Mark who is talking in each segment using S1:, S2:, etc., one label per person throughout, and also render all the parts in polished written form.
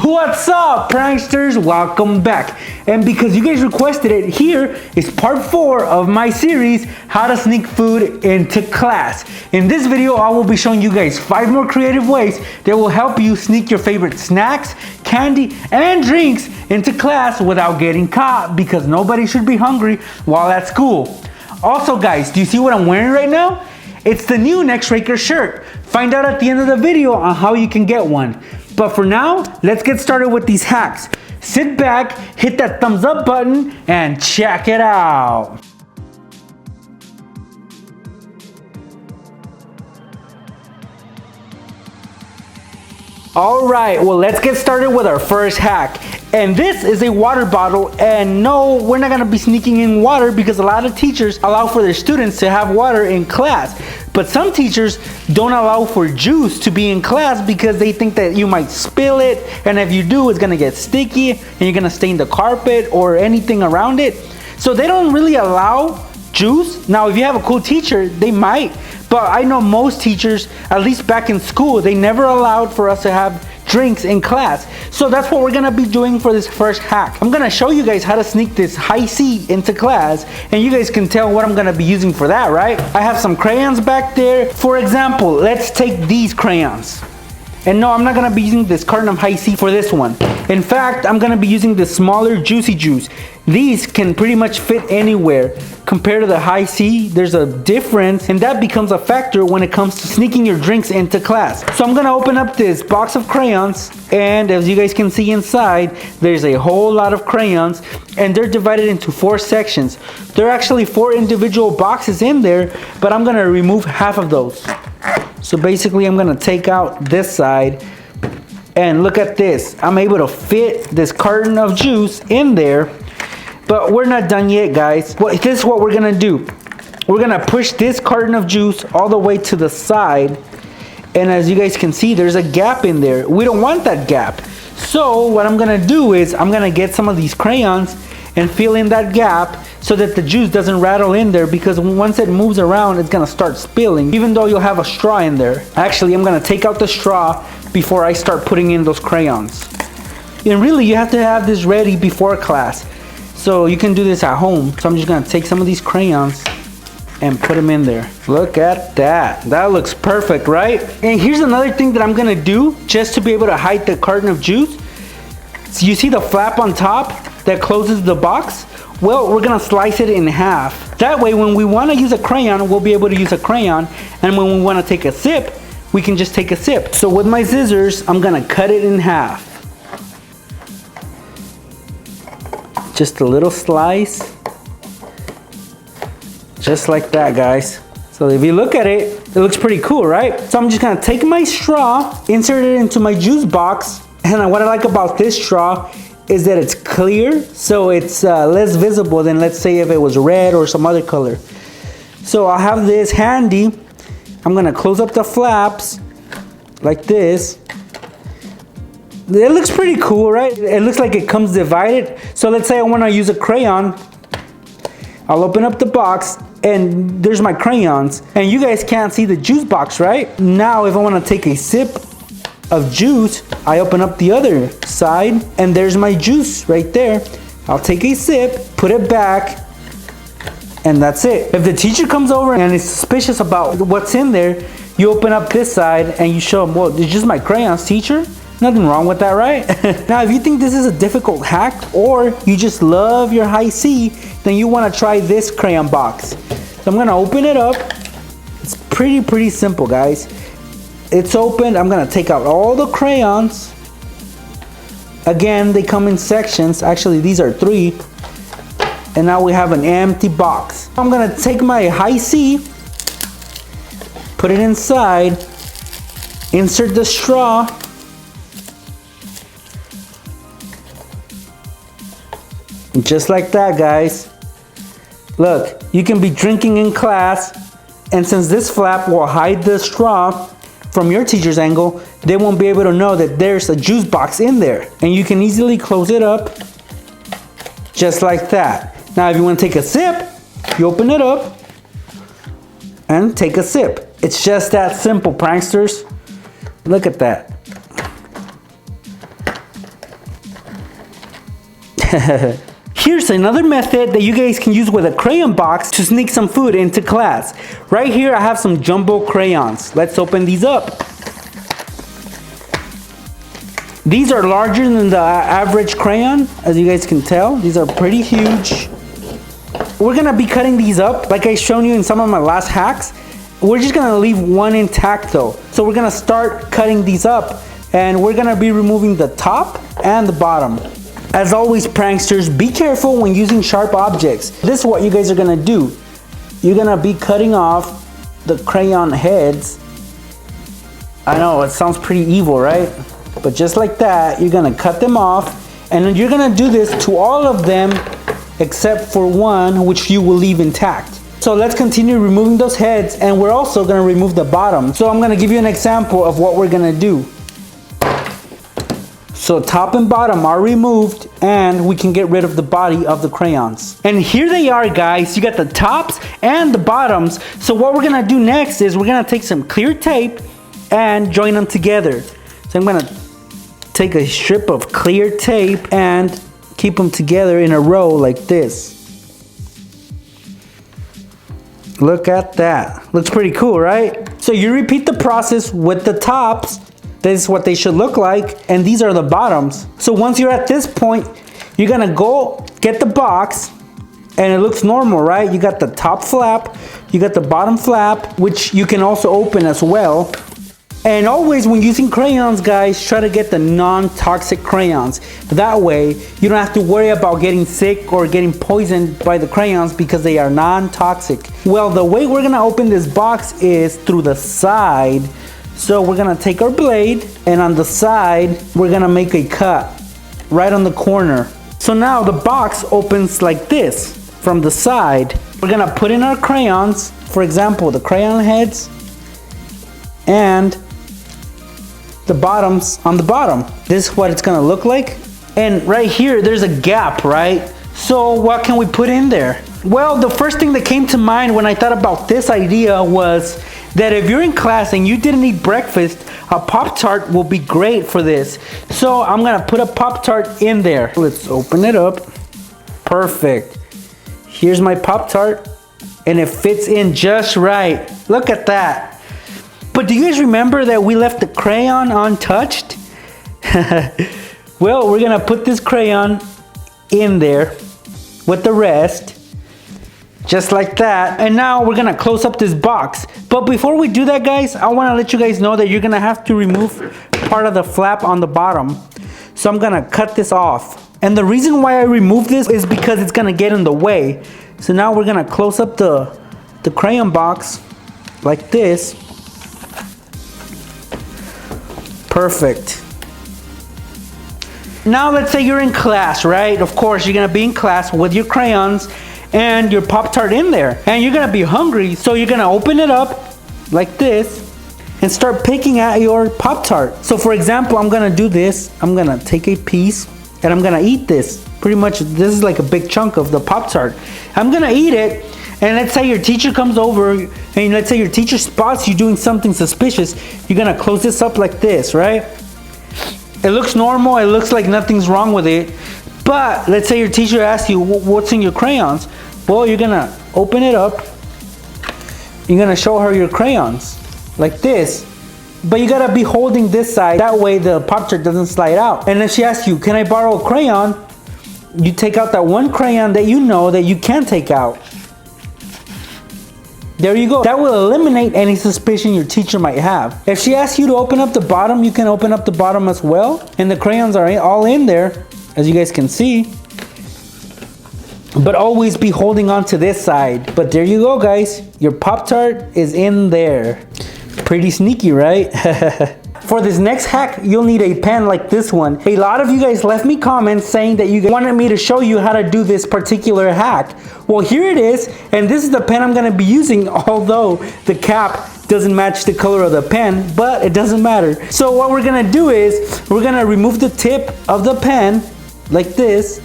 S1: What's up, pranksters? Welcome back. And because you guys requested it, here is part 4 of my series, How to Sneak Food into Class. In this video, I will be showing you guys 5 more creative ways that will help you sneak your favorite snacks, candy, and drinks into class without getting caught, because nobody should be hungry while at school. Also guys, do you see what I'm wearing right now? It's the new Nextraker shirt. Find out at the end of the video on how you can get one. But for now, let's get started with these hacks. Sit back, hit that thumbs up button, and check it out. All right, well, let's get started with our first hack. And this is a water bottle, and no, we're not gonna be sneaking in water because a lot of teachers allow for their students to have water in class. But some teachers don't allow for juice to be in class because they think that you might spill it, and if you do, it's gonna get sticky and you're gonna stain the carpet or anything around it. So they don't really allow juice. Now, if you have a cool teacher, they might, but I know most teachers, at least back in school, they never allowed for us to have drinks in class. So that's what we're gonna be doing for this first hack. I'm gonna show you guys how to sneak this high C into class, and you guys can tell what I'm gonna be using for that, right? I have some crayons back there. For example, let's take these crayons. And no, I'm not gonna be using this carton of high C for this one. In fact, I'm gonna be using the smaller Juicy Juice. These can pretty much fit anywhere. Compared to the high C, there's a difference, and that becomes a factor when it comes to sneaking your drinks into class. So I'm gonna open up this box of crayons, and as you guys can see inside, there's a whole lot of crayons, and they're divided into 4 sections. There are actually 4 individual boxes in there, but I'm gonna remove half of those. So basically, I'm gonna take out this side, and look at this. I'm able to fit this carton of juice in there, but we're not done yet, guys. Well, this is what we're gonna do. We're gonna push this carton of juice all the way to the side, and as you guys can see, there's a gap in there. We don't want that gap. So what I'm gonna do is I'm gonna get some of these crayons and fill in that gap so that the juice doesn't rattle in there, because once it moves around, it's gonna start spilling, even though you'll have a straw in there. Actually, I'm gonna take out the straw before I start putting in those crayons. And really, you have to have this ready before class, so you can do this at home. So I'm just gonna take some of these crayons and put them in there. Look at that. That looks perfect, right? And here's another thing that I'm gonna do just to be able to hide the carton of juice. So you see the flap on top that closes the box? Well, we're gonna slice it in half. That way, when we wanna use a crayon, we'll be able to use a crayon. And when we wanna take a sip, we can just take a sip. So with my scissors, I'm gonna cut it in half. Just a little slice. Just like that, guys. So if you look at it, it looks pretty cool, right? So I'm just gonna take my straw, insert it into my juice box. And what I like about this straw is that it's clear, so it's less visible than, let's say, if it was red or some other color. So I'll have this handy. I'm gonna close up the flaps like this. It looks pretty cool, right? It looks like it comes divided. So let's say I wanna use a crayon. I'll open up the box, and there's my crayons. And you guys can't see the juice box, right? Now, if I wanna take a sip of juice, I open up the other side, and there's my juice right there. I'll take a sip, put it back, and that's it. If the teacher comes over and is suspicious about what's in there, you open up this side and you show them, well, it's just my crayons, teacher. Nothing wrong with that, right? Now, if you think this is a difficult hack, or you just love your high C, then you wanna try this crayon box. So I'm gonna open it up. It's pretty simple, guys. It's opened. I'm gonna take out all the crayons. Again, they come in sections. Actually, these are 3. And now we have an empty box. I'm gonna take my high C, put it inside, insert the straw, just like that, guys. Look, you can be drinking in class, and since this flap will hide the straw from your teacher's angle, they won't be able to know that there's a juice box in there. And you can easily close it up just like that. Now, if you want to take a sip, you open it up and take a sip. It's just that simple, pranksters. Look at that. Here's another method that you guys can use with a crayon box to sneak some food into class. Right here I have some jumbo crayons. Let's open these up. These are larger than the average crayon, as you guys can tell. These are pretty huge. We're gonna be cutting these up like I shown you in some of my last hacks. We're just gonna leave one intact though. So we're gonna start cutting these up and we're gonna be removing the top and the bottom. As always, pranksters, be careful when using sharp objects. This is what you guys are gonna do. You're gonna be cutting off the crayon heads. I know, it sounds pretty evil, right? But just like that, you're gonna cut them off, and then you're gonna do this to all of them except for one, which you will leave intact. So let's continue removing those heads, and we're also gonna remove the bottom. So I'm gonna give you an example of what we're gonna do. So top and bottom are removed, and we can get rid of the body of the crayons. And here they are, guys. You got the tops and the bottoms. So what we're gonna do next is we're gonna take some clear tape and join them together. So I'm gonna take a strip of clear tape and keep them together in a row like this. Look at that. Looks pretty cool, right? So you repeat the process with the tops. This is what they should look like, and these are the bottoms. So once you're at this point, you're gonna go get the box, and it looks normal, right? You got the top flap, you got the bottom flap, which you can also open as well. And always when using crayons, guys, try to get the non-toxic crayons. That way, you don't have to worry about getting sick or getting poisoned by the crayons because they are non-toxic. Well, the way we're gonna open this box is through the side. So we're gonna take our blade, and on the side, we're gonna make a cut right on the corner. So now the box opens like this from the side. We're gonna put in our crayons, for example, the crayon heads, and the bottoms on the bottom. This is what it's gonna look like. And right here, there's a gap, right? So what can we put in there? Well, the first thing that came to mind when I thought about this idea was that if you're in class and you didn't eat breakfast, a Poptart will be great for this. So I'm gonna put a Poptart in there. Let's open it up. Perfect. Here's my Poptart, and it fits in just right. Look at that. But do you guys remember that we left the crayon untouched? Well, we're gonna put this crayon in there with the rest, just like that. And now we're gonna close up this box. But before we do that, guys, I wanna let you guys know that you're gonna have to remove part of the flap on the bottom. So I'm gonna cut this off. And the reason why I remove this is because it's gonna get in the way. So now we're gonna close up the crayon box like this. Perfect. Now let's say you're in class, right? Of course, you're gonna be in class with your crayons and your Poptart in there. And you're gonna be hungry, so you're gonna open it up like this and start picking at your Poptart. So for example, I'm gonna do this. I'm gonna take a piece and I'm gonna eat this. Pretty much, this is like a big chunk of the Poptart. I'm gonna eat it, and let's say your teacher comes over, and let's say your teacher spots you doing something suspicious. You're gonna close this up like this, right? It looks normal, it looks like nothing's wrong with it. But let's say your teacher asks you, what's in your crayons? Well, you're gonna open it up. You're gonna show her your crayons, like this. But you gotta be holding this side, that way the Poptart doesn't slide out. And then she asks you, can I borrow a crayon? You take out that one crayon that you know that you can take out. There you go. That will eliminate any suspicion your teacher might have. If she asks you to open up the bottom, you can open up the bottom as well. And the crayons are all in there, as you guys can see. But always be holding on to this side. But there you go, guys. Your Poptart is in there. Pretty sneaky, right? For this next hack, you'll need a pen like this one. A lot of you guys left me comments saying that you wanted me to show you how to do this particular hack. Well, here it is, and this is the pen I'm gonna be using, although the cap doesn't match the color of the pen, but it doesn't matter. So what we're gonna do is, we're gonna remove the tip of the pen, like this.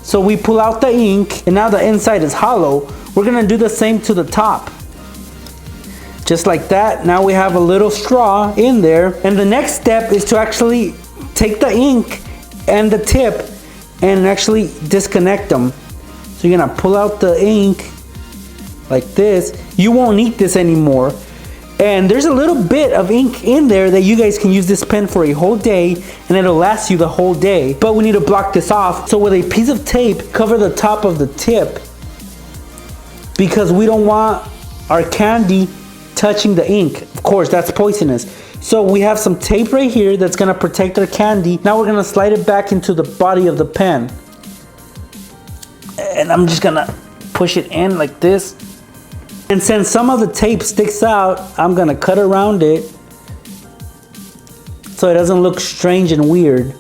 S1: So we pull out the ink, and now the inside is hollow. We're gonna do the same to the top. Just like that. Now we have a little straw in there. And the next step is to actually take the ink and the tip and actually disconnect them. So you're gonna pull out the ink like this. You won't need this anymore. And there's a little bit of ink in there that you guys can use this pen for a whole day and it'll last you the whole day. But we need to block this off. So with a piece of tape, cover the top of the tip because we don't want our candy touching the ink. Of course, that's poisonous. So we have some tape right here that's gonna protect our candy. Now we're gonna slide it back into the body of the pen. And I'm just gonna push it in like this. And since some of the tape sticks out, I'm gonna cut around it so it doesn't look strange and weird.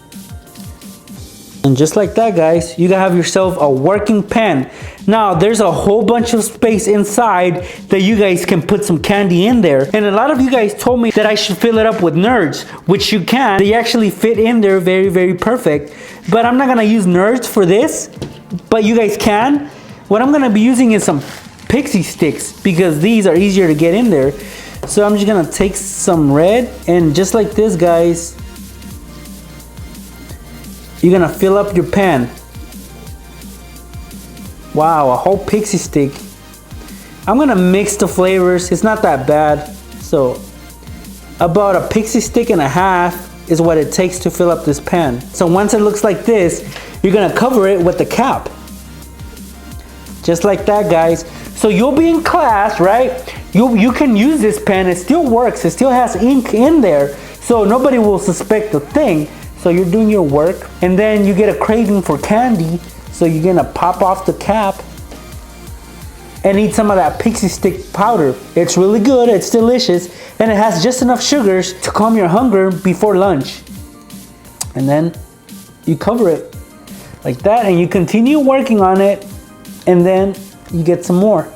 S1: And just like that, guys, you have yourself a working pen. Now, there's a whole bunch of space inside that you guys can put some candy in there. And a lot of you guys told me that I should fill it up with nerds, which you can. They actually fit in there very, very perfect. But I'm not gonna use nerds for this, but you guys can. What I'm gonna be using is some pixie sticks because these are easier to get in there. So I'm just gonna take some red and just like this, guys, you're gonna fill up your pen. Wow, a whole pixie stick. I'm gonna mix the flavors. It's not that bad. So about a pixie stick and a half is what it takes to fill up this pen. So once it looks like this, you're gonna cover it with the cap. Just like that, guys. So you'll be in class, right? You can use this pen. It still works. It still has ink in there. So nobody will suspect a thing. So you're doing your work and then you get a craving for candy. So you're gonna pop off the cap and eat some of that pixie stick powder. It's really good, it's delicious, and it has just enough sugars to calm your hunger before lunch. And then you cover it like that and you continue working on it and then you get some more.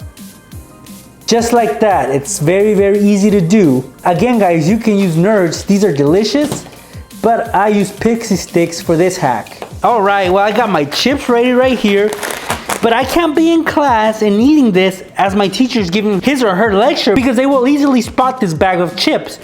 S1: Just like that. It's very, very easy to do. Again, guys, you can use nerds. These are delicious, but I use pixie sticks for this hack. All right, well, I got my chips ready right here, but I can't be in class and eating this as my teacher's giving his or her lecture because they will easily spot this bag of chips.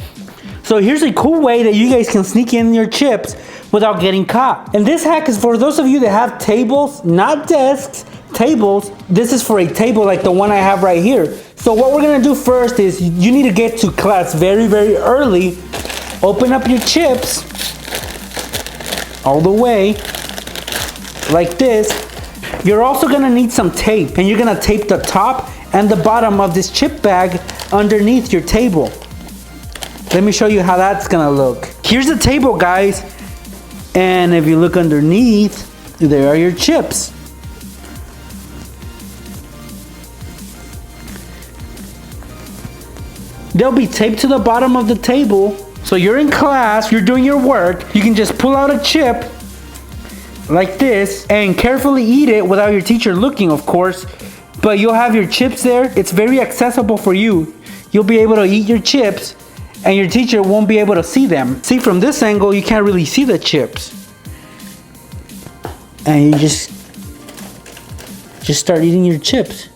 S1: So here's a cool way that you guys can sneak in your chips without getting caught. And this hack is for those of you that have tables, not desks, tables. This is for a table like the one I have right here. So what we're gonna do first is you need to get to class very, very early. Open up your chips all the way like this. You're also gonna need some tape and you're gonna tape the top and the bottom of this chip bag underneath your table. Let me show you how that's gonna look. Here's the table, guys. And if you look underneath, there are your chips. They'll be taped to the bottom of the table. So you're in class, you're doing your work. You can just pull out a chip like this and carefully eat it without your teacher looking, of course. But you'll have your chips there. It's very accessible for you. You'll be able to eat your chips and your teacher won't be able to see them. See, from this angle, you can't really see the chips. And you just start eating your chips.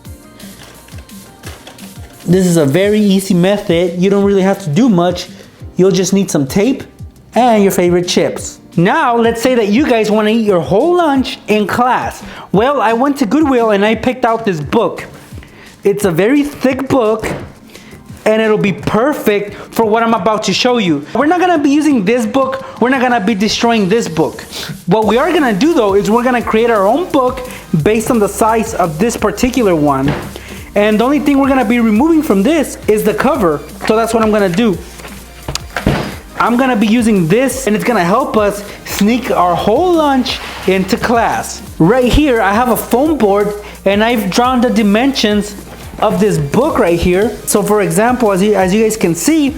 S1: This is a very easy method. You don't really have to do much. You'll just need some tape and your favorite chips. Now, let's say that you guys want to eat your whole lunch in class. Well, I went to Goodwill and I picked out this book. It's a very thick book and it'll be perfect for what I'm about to show you. We're not gonna be using this book. We're not gonna be destroying this book. What we are gonna do though is we're gonna create our own book based on the size of this particular one. And the only thing we're gonna be removing from this is the cover. So that's what I'm gonna do. I'm gonna be using this and it's gonna help us sneak our whole lunch into class. Right here, I have a foam board and I've drawn the dimensions of this book right here. So for example, as you guys can see,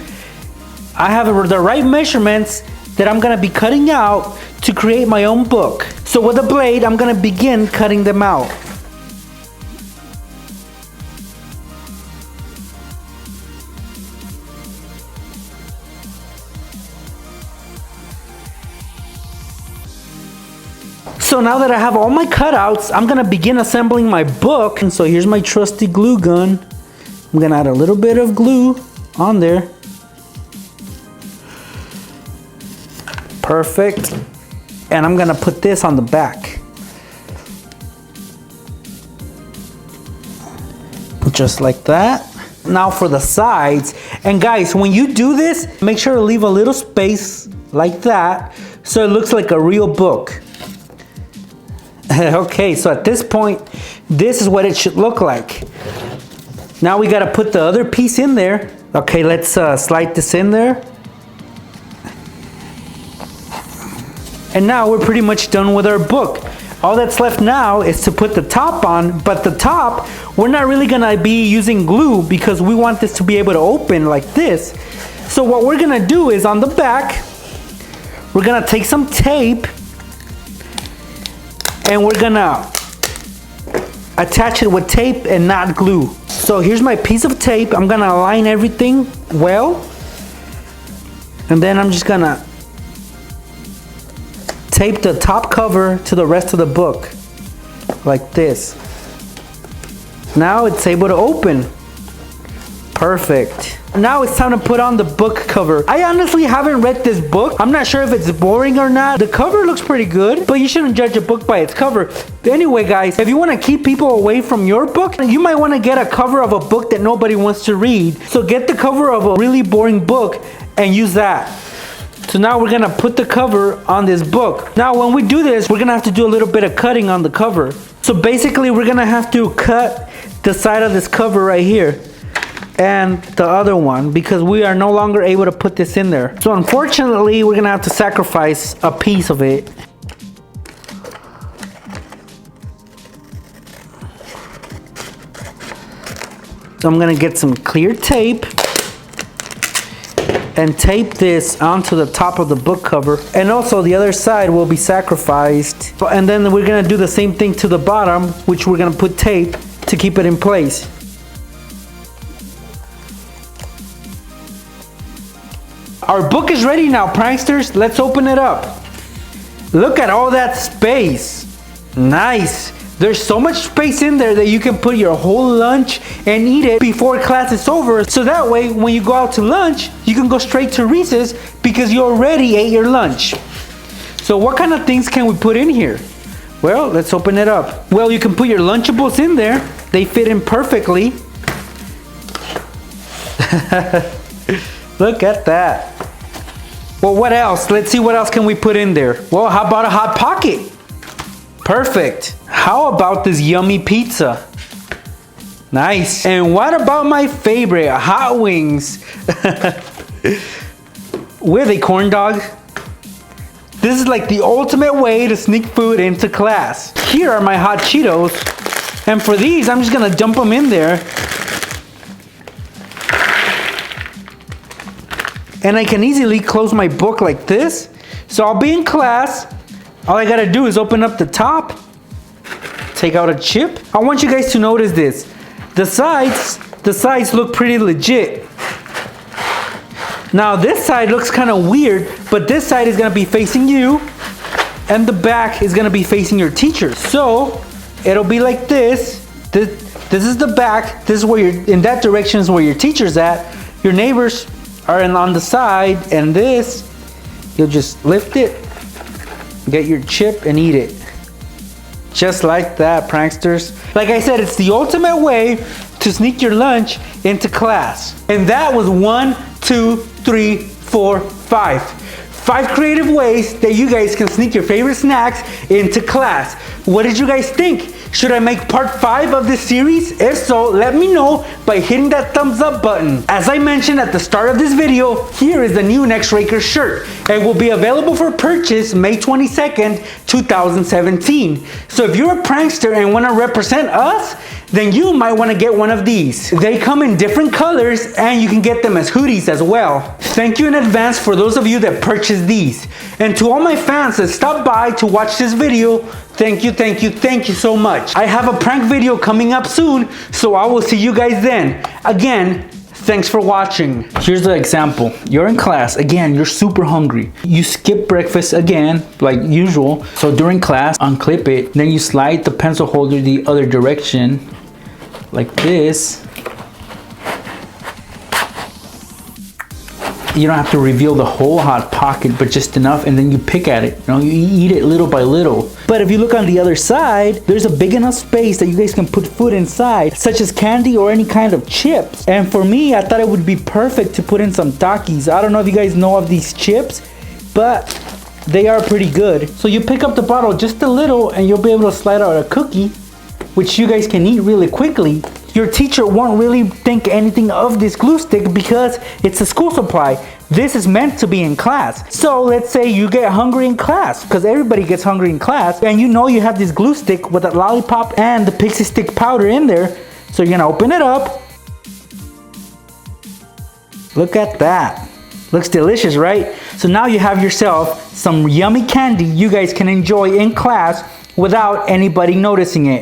S1: I have the right measurements that I'm gonna be cutting out to create my own book. So with a blade, I'm gonna begin cutting them out. So now that I have all my cutouts, I'm gonna begin assembling my book. And so here's my trusty glue gun. I'm gonna add a little bit of glue on there. Perfect. And I'm gonna put this on the back. Just like that. Now for the sides. And guys, when you do this, make sure to leave a little space like that so it looks like a real book. Okay, so at this point, this is what it should look like. Now we gotta put the other piece in there. Okay, let's slide this in there. And now we're pretty much done with our book. All that's left now is to put the top on, but the top, we're not really gonna be using glue because we want this to be able to open like this. So what we're gonna do is on the back, we're gonna take some tape and we're gonna attach it with tape and not glue. So here's my piece of tape. I'm gonna align everything well. And then I'm just gonna tape the top cover to the rest of the book like this. Now it's able to open. Perfect. Now it's time to put on the book cover. I honestly haven't read this book. I'm not sure if it's boring or not. The cover looks pretty good, but you shouldn't judge a book by its cover. But anyway, guys, if you want to keep people away from your book, you might want to get a cover of a book that nobody wants to read. So get the cover of a really boring book and use that. So now we're gonna put the cover on this book. Now when we do this, we're gonna have to do a little bit of cutting on the cover. So basically we're gonna have to cut the side of this cover right here and the other one because we are no longer able to put this in there. So unfortunately, we're gonna have to sacrifice a piece of it. So I'm gonna get some clear tape and tape this onto the top of the book cover, and also the other side will be sacrificed. And then we're gonna do the same thing to the bottom, which we're gonna put tape to keep it in place. Our book is ready now, pranksters. Let's open it up. Look at all that space. Nice. There's so much space in there that you can put your whole lunch and eat it before class is over. So that way, when you go out to lunch, you can go straight to recess because you already ate your lunch. So what kind of things can we put in here? Well, let's open it up. Well, you can put your Lunchables in there. They fit in perfectly. Look at that. Well, what else? Let's see what else can we put in there. Well, how about a Hot Pocket? Perfect. How about this yummy pizza? Nice. And what about my favorite, hot wings? With a corn dog? This is like the ultimate way to sneak food into class. Here are my hot Cheetos. And for these, I'm just gonna dump them in there. And I can easily close my book like this. So I'll be in class. All I gotta do is open up the top, take out a chip. I want you guys to notice this. The sides look pretty legit. Now this side looks kind of weird, but this side is gonna be facing you, and the back is gonna be facing your teacher. So it'll be like this. This is the back. This is where in that direction is where your teacher's at. Your neighbors are on the side, and this, you'll just lift it, get your chip and eat it. Just like that, pranksters. Like I said, it's the ultimate way to sneak your lunch into class. And that was 1, 2, 3, 4, 5. 5 creative ways that you guys can sneak your favorite snacks into class. What did you guys think? Should I make part 5 of this series? If so, let me know by hitting that thumbs up button. As I mentioned at the start of this video, here is the new Nextraker shirt. It will be available for purchase May 22nd, 2017. So if you're a prankster and want to represent us, then you might want to get one of these. They come in different colors and you can get them as hoodies as well. Thank you in advance for those of you that purchased these. And to all my fans that stopped by to watch this video, thank you so much. I have a prank video coming up soon, so I will see you guys then. Again, thanks for watching. Here's the example. You're in class, again, you're super hungry. You skip breakfast again, like usual. So during class, unclip it, then you slide the pencil holder the other direction, like this. You don't have to reveal the whole hot pocket, but just enough, and then you pick at it. You know, you eat it little by little. But if you look on the other side, there's a big enough space that you guys can put food inside, such as candy or any kind of chips. And for me, I thought it would be perfect to put in some Takis. I don't know if you guys know of these chips, but they are pretty good. So you pick up the bottle just a little, and you'll be able to slide out a cookie, which you guys can eat really quickly. Your teacher won't really think anything of this glue stick because it's a school supply. This is meant to be in class. So let's say you get hungry in class, because everybody gets hungry in class, and you know you have this glue stick with a lollipop and the pixie stick powder in there. So you're gonna open it up. Look at that. Looks delicious, right? So now you have yourself some yummy candy you guys can enjoy in class without anybody noticing it.